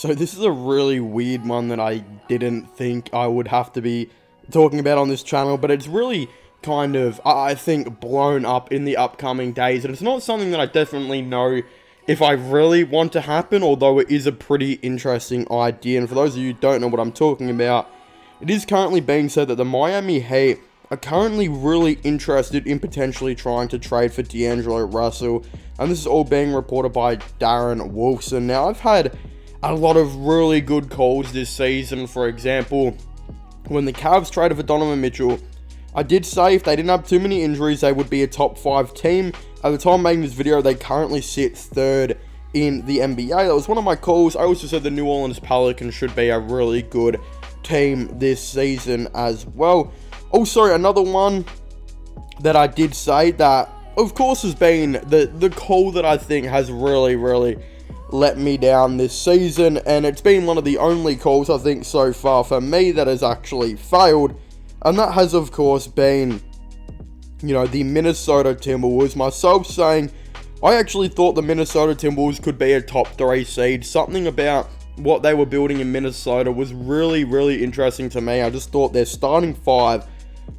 So this is a really weird one that I didn't think I would have to be talking about on this channel, but it's really kind of, I think, blown up in the upcoming days, and it's not something that I definitely know if I really want to happen, although it is a pretty interesting idea. And for those of you who don't know what I'm talking about, it is currently being said that the Miami Heat are currently really interested in potentially trying to trade for D'Angelo Russell, and this is all being reported by Darren Wolfson. Now, I've had a lot of really good calls this season. For example, when the Cavs traded for Donovan Mitchell, I did say if they didn't have too many injuries, they would be a top 5 team. At the time of making this video, they currently sit 3rd in the NBA. That was one of my calls. I also said the New Orleans Pelicans should be a really good team this season as well. Also, another one that I did say that, of course, has been the call that I think has really let me down this season, and it's been one of the only calls I think so far for me that has actually failed, and that has of course been, the Minnesota Timberwolves. Myself saying I actually thought the Minnesota Timberwolves could be a top 3 seed. Something about what they were building in Minnesota was really interesting to me. I just thought their starting 5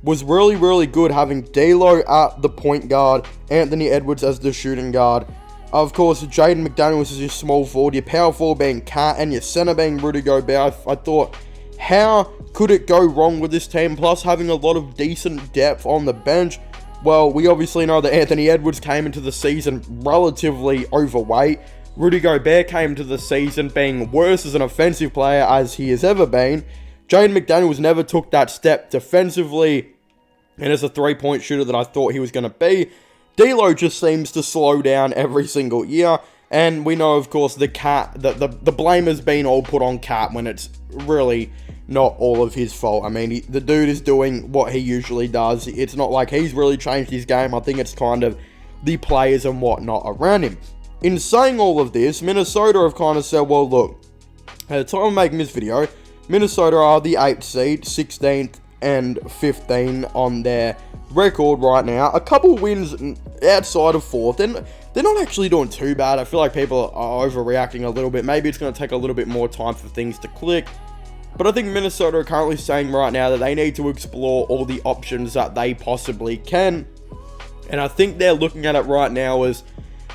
was really good, having D'Lo at the point guard, Anthony Edwards as the shooting guard. Of course, Jaden McDaniels is your small forward, your power forward being Cat, and your center being Rudy Gobert. I thought, how could it go wrong with this team? Plus, having a lot of decent depth on the bench. Well, we obviously know that Anthony Edwards came into the season relatively overweight. Rudy Gobert came to the season being worse as an offensive player as he has ever been. Jaden McDaniels never took that step defensively, and as a three-point shooter that I thought he was going to be. D'Lo just seems to slow down every single year, and we know, of course, the blame has been all put on Cat when it's really not all of his fault. I mean, the dude is doing what he usually does. It's not like he's really changed his game. I think it's kind of the players and whatnot around him. In saying all of this, Minnesota have kind of said, well, look, at the time of making this video, Minnesota are the 8th seed, 16th and 15 on their record right now. A couple wins outside of 4th, and they're not actually doing too bad. I feel like people are overreacting a little bit. Maybe it's going to take a little bit more time for things to click. But I think Minnesota are currently saying right now that they need to explore all the options that they possibly can. And I think they're looking at it right now as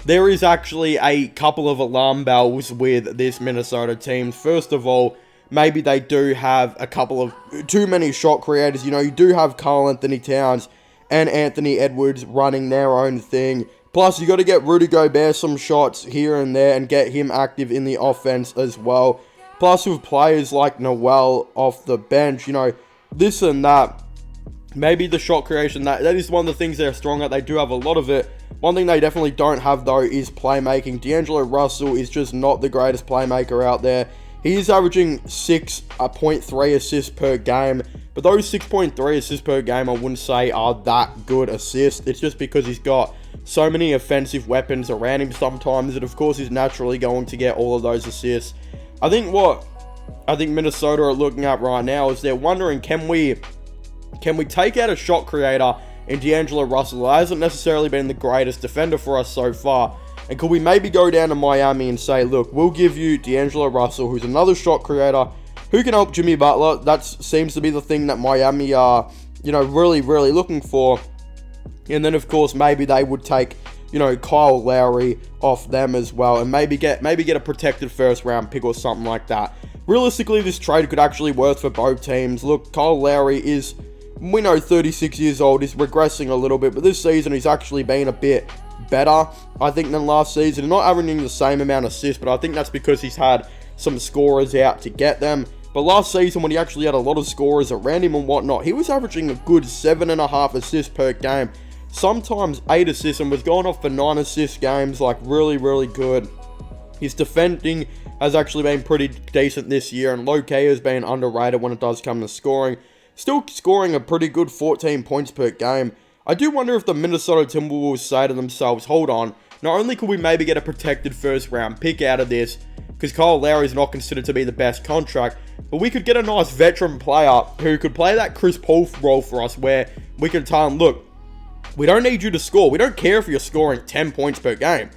there is actually a couple of alarm bells with this Minnesota team. First of all, maybe they do have a couple of too many shot creators. You do have Karl-Anthony Towns and Anthony Edwards running their own thing. Plus, you got to get Rudy Gobert some shots here and there and get him active in the offense as well. Plus, with players like Noel off the bench, this and that. Maybe the shot creation, that is one of the things they're strong at. They do have a lot of it. One thing they definitely don't have, though, is playmaking. D'Angelo Russell is just not the greatest playmaker out there. He is averaging 6.3 assists per game, but those 6.3 assists per game I wouldn't say are that good assists. It's just because he's got so many offensive weapons around him sometimes that, of course, he's naturally going to get all of those assists. I think Minnesota are looking at right now is they're wondering, can we take out a shot creator in D'Angelo Russell? That hasn't necessarily been the greatest defender for us so far. And could we maybe go down to Miami and say, look, we'll give you D'Angelo Russell, who's another shot creator, who can help Jimmy Butler. That seems to be the thing that Miami are, really looking for. And then, of course, maybe they would take, Kyle Lowry off them as well, and maybe get a protected first-round pick or something like that. Realistically, this trade could actually work for both teams. Look, Kyle Lowry is, we know, 36 years old, is regressing a little bit, but this season he's actually been a bit better, I think, than last season. Not averaging the same amount of assists, but I think that's because he's had some scorers out to get them. But last season, when he actually had a lot of scorers around him and whatnot, he was averaging a good 7.5 assists per game. Sometimes 8 assists, and was going off for 9 assist games, like really good. His defending has actually been pretty decent this year, and low-key has been underrated when it does come to scoring. Still scoring a pretty good 14 points per game. I do wonder if the Minnesota Timberwolves say to themselves, hold on, not only could we maybe get a protected first-round pick out of this, because Kyle Lowry is not considered to be the best contract, but we could get a nice veteran player who could play that Chris Paul role for us, where we can tell him, look, we don't need you to score. We don't care if you're scoring 10 points per game.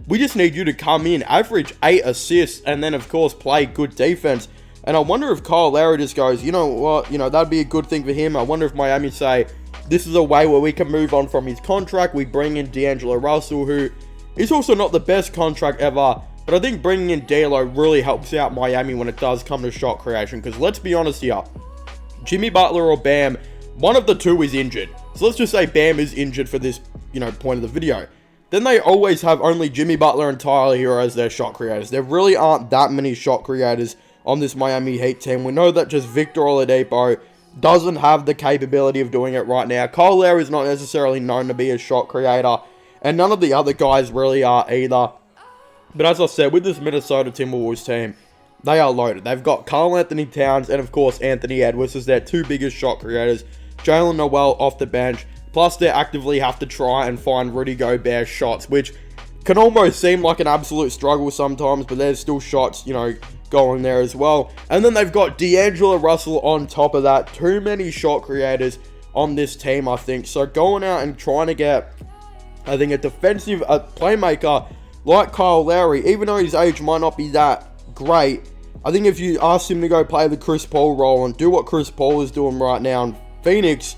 We just need you to come in, average 8 assists, and then, of course, play good defense. And I wonder if Kyle Lowry just goes, you know what, that'd be a good thing for him. I wonder if Miami say, this is a way where we can move on from his contract. We bring in D'Angelo Russell, who is also not the best contract ever. But I think bringing in D'Lo really helps out Miami when it does come to shot creation. Because let's be honest here, Jimmy Butler or Bam, one of the two is injured. So let's just say Bam is injured for this, point of the video. Then they always have only Jimmy Butler and Tyler Hero as their shot creators. There really aren't that many shot creators on this Miami Heat team. We know that just Victor Oladipo doesn't have the capability of doing it right now. Kyle Lowry is not necessarily known to be a shot creator, and none of the other guys really are either. But as I said, with this Minnesota Timberwolves team, they are loaded. They've got Karl-Anthony Towns and, of course, Anthony Edwards as their two biggest shot creators. Jalen Noel off the bench. Plus, they actively have to try and find Rudy Gobert shots, which can almost seem like an absolute struggle sometimes, but there's still shots, going there as well. And then they've got D'Angelo Russell on top of that. Too many shot creators on this team, I think. So going out and trying to get, I think, a defensive playmaker like Kyle Lowry, even though his age might not be that great, I think if you ask him to go play the Chris Paul role and do what Chris Paul is doing right now in Phoenix,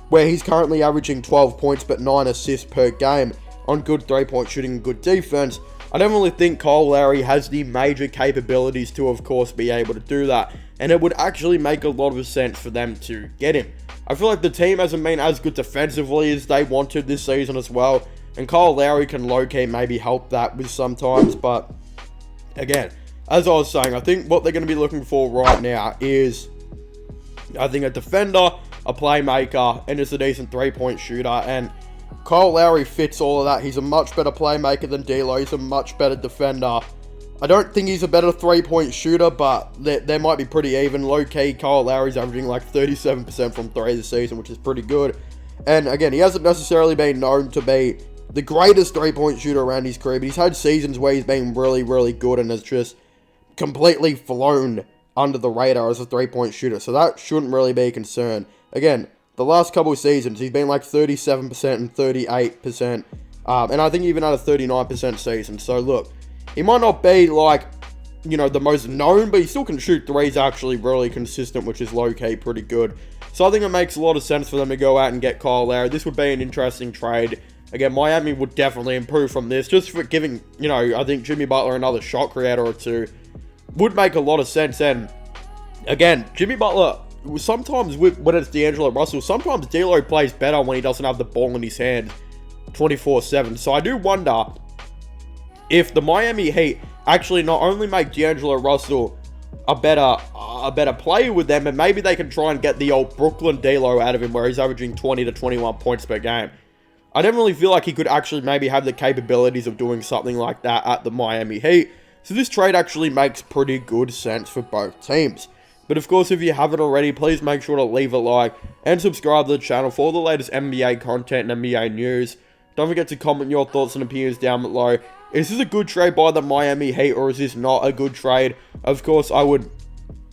where he's currently averaging 12 points but 9 assists per game on good three-point shooting and good defense, I definitely think Kyle Lowry has the major capabilities to, of course, be able to do that. And it would actually make a lot of sense for them to get him. I feel like the team hasn't been as good defensively as they wanted this season as well. And Kyle Lowry can low-key maybe help that with sometimes. But, again, as I was saying, I think what they're going to be looking for right now is, I think, a defender, a playmaker, and just a decent three-point shooter. And Kyle Lowry fits all of that. He's a much better playmaker than D'Lo. He's a much better defender. I don't think he's a better three-point shooter, but they might be pretty even. Low-key, Kyle Lowry's averaging like 37% from three this season, which is pretty good. And again, he hasn't necessarily been known to be the greatest three-point shooter around his career, but he's had seasons where he's been really, really good and has just completely flown under the radar as a three-point shooter. So that shouldn't really be a concern. Again, the last couple of seasons, he's been like 37% and 38%. And I think even had a 39% season. So look, he might not be like, the most known, but he still can shoot threes actually really consistent, which is low-key pretty good. So I think it makes a lot of sense for them to go out and get Kyle Lowry. This would be an interesting trade. Again, Miami would definitely improve from this. Just for giving, I think Jimmy Butler another shot creator or two would make a lot of sense. And again, Jimmy Butler, sometimes when it's D'Angelo Russell, sometimes D'Lo plays better when he doesn't have the ball in his hand 24/7. So I do wonder if the Miami Heat actually not only make D'Angelo Russell a better player with them, and maybe they can try and get the old Brooklyn D'Lo out of him where he's averaging 20 to 21 points per game. I definitely feel like he could actually maybe have the capabilities of doing something like that at the Miami Heat. So this trade actually makes pretty good sense for both teams. But of course, if you haven't already, please make sure to leave a like and subscribe to the channel for all the latest NBA content and NBA news. Don't forget to comment your thoughts and opinions down below. Is this a good trade by the Miami Heat, or is this not a good trade? Of course, I would,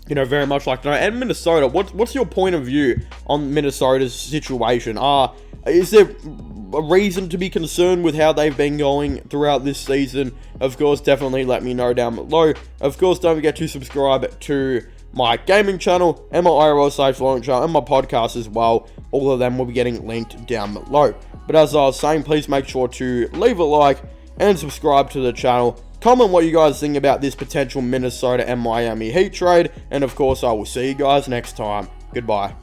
very much like to know. And Minnesota, what's your point of view on Minnesota's situation? Is there a reason to be concerned with how they've been going throughout this season? Of course, definitely let me know down below. Of course, don't forget to subscribe to my gaming channel and my IRL/launch channel and my podcast as well. All of them will be getting linked down below. But as I was saying, please make sure to leave a like and subscribe to the channel. Comment what you guys think about this potential Minnesota and Miami Heat trade. And of course, I will see you guys next time. Goodbye.